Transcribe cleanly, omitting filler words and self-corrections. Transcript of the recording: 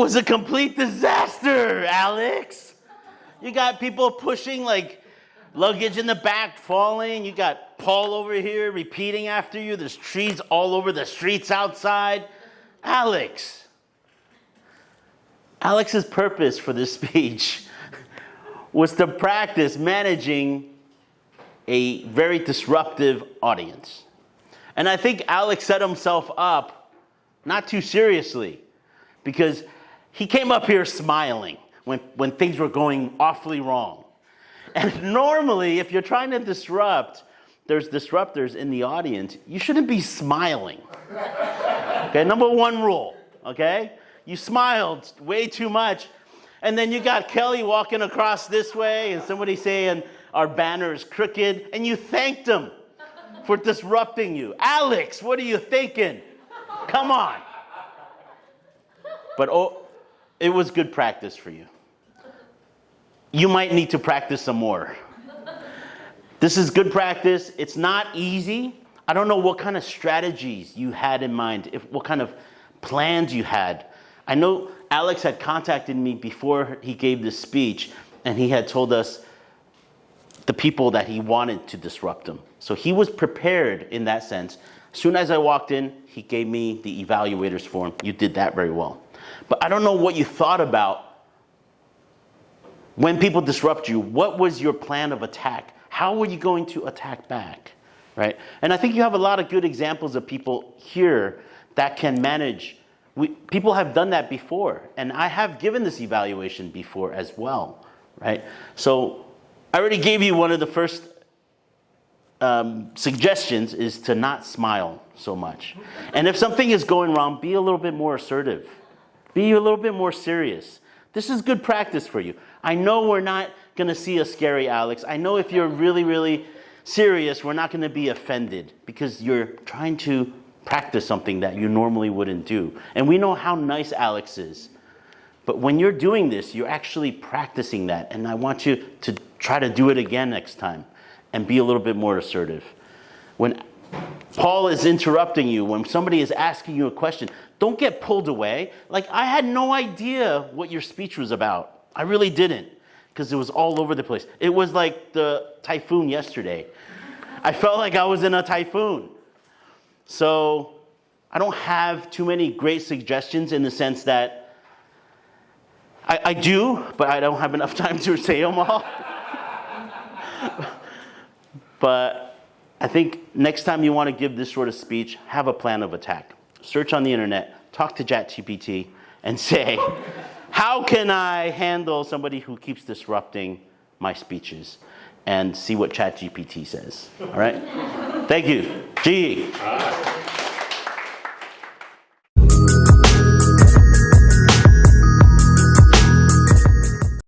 was a complete disaster, Alex. You got people pushing like luggage in the back, falling. You got Paul over here repeating after you. There's trees all over the streets outside. Alex's purpose for this speech was to practice managing a very disruptive audience. And I think Alex set himself up not too seriously, because he came up here smiling when things were going awfully wrong. And normally, if you're trying to disrupt, there's disruptors in the audience, you shouldn't be smiling. Okay, number one rule, okay? You smiled way too much. And then you got Kelly walking across this way and somebody saying our banner is crooked, and you thanked him for disrupting you. Alex, what are you thinking? Come on. But it was good practice for you. You might need to practice some more. This is good practice. It's not easy. I don't know what kind of strategies you had in mind, what kind of plans you had. I know Alex had contacted me before he gave this speech, and he had told us the people that he wanted to disrupt him. So he was prepared in that sense. As soon as I walked in, he gave me the Evaluator's form. You did that very well. But I don't know what you thought about when people disrupt you. What was your plan of attack? How were you going to attack back, right? And I think you have a lot of good examples of people here that can manage. People have done that before, and I have given this evaluation before as well, right? So I already gave you one of the first suggestions is to not smile so much. And if something is going wrong, be a little bit more assertive. Be a little bit more serious. This is good practice for you. I know we're not going to see a scary Alex. I know if you're really, really serious, we're not going to be offended because you're trying to practice something that you normally wouldn't do. And we know how nice Alex is. But when you're doing this, you're actually practicing that. And I want you to try to do it again next time and be a little bit more assertive. When Paul is interrupting you, when somebody is asking you a question, don't get pulled away. Like, I had no idea what your speech was about. I really didn't, because it was all over the place. It was like the typhoon yesterday. I felt like I was in a typhoon. So I don't have too many great suggestions in the sense that I do, but I don't have enough time to say them all. But I think next time you want to give this sort of speech, have a plan of attack. Search on the internet, talk to ChatGPT, and say, how can I handle somebody who keeps disrupting my speeches? And see what ChatGPT says. All right? Thank you. G.